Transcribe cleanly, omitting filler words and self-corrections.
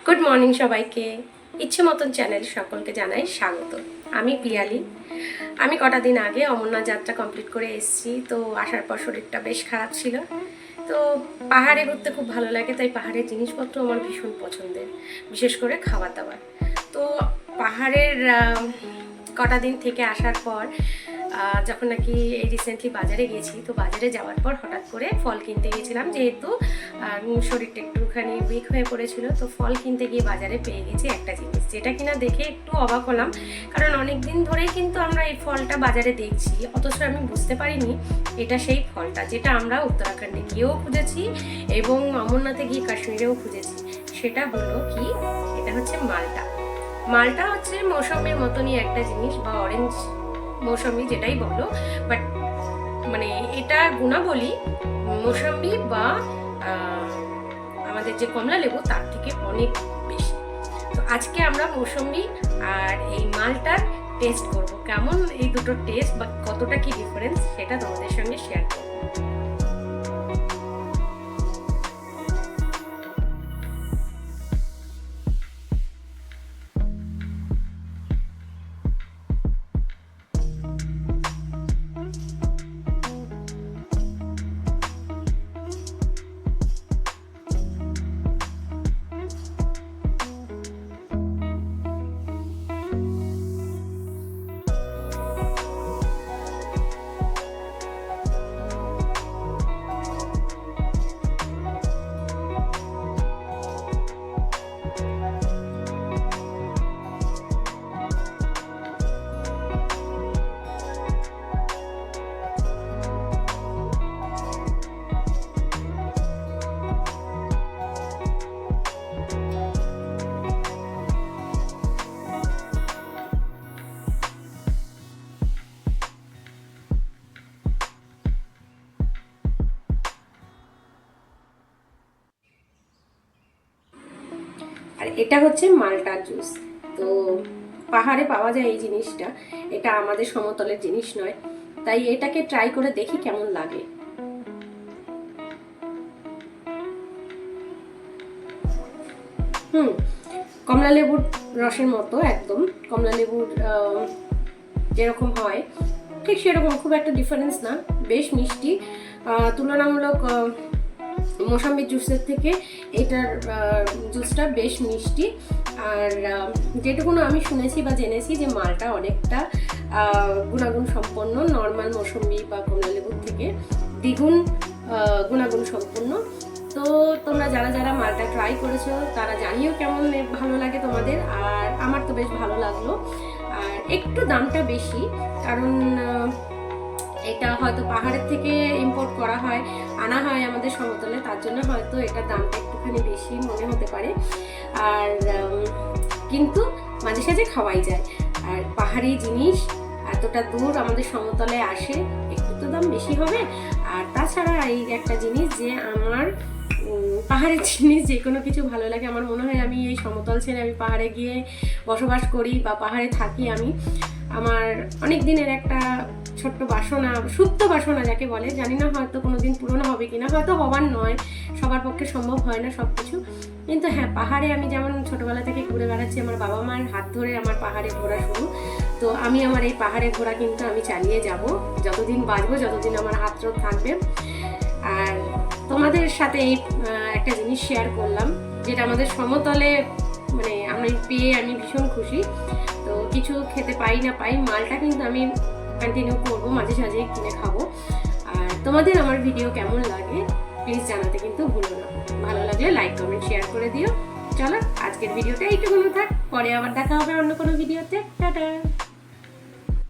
Good morning সবাইকে। ইচ্ছে মতন চ্যানেল সকলকে জানাই স্বাগত। আমি পিয়ালি। আমি কটা দিন আগে অমরনাথ যাত্রা কমপ্লিট করে এসেছি। তো আসার পর শরীরটা বেশ খারাপ ছিল। তো পাহাড়ে ঘুরতে খুব ভালো লাগে, তাই পাহাড়ের জিনিসপত্র আমার ভীষণ পছন্দের, বিশেষ করে খাবার দাবার। তো পাহাড়ের কটা দিন থেকে আসার পর যখন নাকি এই রিসেন্টলি বাজারে গেছি, তো বাজারে যাওয়ার পর হঠাৎ করে ফল কিনতে গেছিলাম, যেহেতু শরীরটা একটুখানি উইক হয়ে পড়েছিল। তো ফল কিনতে গিয়ে বাজারে পেয়ে গেছি একটা জিনিস, যেটা কিনা দেখে একটু অবাক হলাম, কারণ অনেক দিন ধরেই কিন্তু আমরা এই ফলটা বাজারে দেখছি, অথচ আমি বুঝতে পারিনি এটা সেই ফলটা যেটা আমরা উত্তরাখণ্ডে গিয়েও খুঁজেছি এবং অমরনাথে গিয়ে কাশ্মীরেও খুঁজেছি। সেটা হলো কি, এটা হচ্ছে মালটা। মালটা হচ্ছে মৌসুমীর মতনই একটা জিনিস, বা অরেঞ্জ মৌসুমি যেটাই বলো, বাট মানে এটা গুণাবলী মৌসুমি বা আমাদের যে কমলা লেবু তার থেকে অনেক বেশি। তো আজকে আমরা মৌসুমি আর এই মালটার টেস্ট করব, কেমন এই দুটো টেস্ট বা কতটা কি ডিফারেন্স সেটা তোমাদের সঙ্গে শেয়ার করব। আর এটা হচ্ছে মালটার জুস। তো পাহাড়ে পাওয়া যায় এই জিনিসটা, এটা আমাদের সমতলের জিনিস নয়, তাই এটাকে ট্রাই করে দেখি কেমন লাগে। কমলা লেবুর রসের মতো, একদম কমলা লেবুর যেরকম হয় ঠিক সেরকম, খুব একটা ডিফারেন্স না, বেশ মিষ্টি। তুলনামূলক মৌসুমী জুসের থেকে এটার জুসটা বেশ মিষ্টি। আর যেটুকুনো আমি শুনেছি বা জেনেছি যে মালটা অনেকটা গুণাগুণ সম্পন্ন, নর্মাল মৌসুমী বা কমলা লেবুর থেকে দ্বিগুণ গুণাগুণ সম্পন্ন। তো তোমরা যারা যারা মালটা ট্রাই করেছো তারা জানিও কেমন ভালো লাগে তোমাদের। আর আমার তো বেশ ভালো লাগলো। আর একটু দামটা বেশি, কারণ এটা হয়তো পাহাড়ের থেকে ইম্পোর্ট করা হয়, আনা হয় আমাদের সমতলে, তার জন্য হয়তো এটার দামটা একটুখানি বেশি মনে হতে পারে। আর কিন্তু মাঝে সাঝে খাওয়াই যায়। আর পাহাড়ি জিনিস এতটা দূর আমাদের সমতলে আসে, একটু তো দাম বেশি হবে। আর তাছাড়া এই একটা জিনিস যে আমার পাহাড়ের জিনিস যে কোনো কিছু ভালো লাগে। আমার মনে হয় আমি এই সমতল ছেড়ে আমি পাহাড়ে গিয়ে বসবাস করি বা পাহাড়ে থাকি। আমার অনেক দিনের একটা ছোট্ট বাসনা, সুপ্ত বাসনা যাকে বলে, জানি না হয়তো কোনোদিন পূরণ হবে কিনা, হয়তো হবার নয়, সবার পক্ষে সম্ভব হয় না সব কিছু। কিন্তু হ্যাঁ, পাহাড়ে আমি যেমন ছোটোবেলা থেকে ঘুরে বেড়াচ্ছি, আমার বাবা মায়ের হাত ধরে আমার পাহাড়ে ঘোরা শুরু। তো আমি আমার এই পাহাড়ে ঘোরা কিন্তু আমি চালিয়ে যাব, যতদিন বাঁচবো, যতদিন আমার হাত রোগ থাকবে। আর তোমাদের সাথে এই একটা জিনিস শেয়ার করলাম, যেটা আমাদের সমতলে মানে আমি পেয়ে আমি ভীষণ খুশি। তো কিছু খেতে পাই না পাই, মালটা কিন্তু আমি কন্টিনিউ করবো, মাঝে সাঝে কিনে খাবো। আর তোমাদের আমার ভিডিও কেমন লাগে প্লিজ জানাতে কিন্তু ভুলো না। ভালো লাগলে লাইক কমেন্ট শেয়ার করে দিও। চলো আজকের ভিডিওটা এইটুকুনো থাক, পরে আবার দেখা হবে অন্য কোনো ভিডিওতে। টাটা।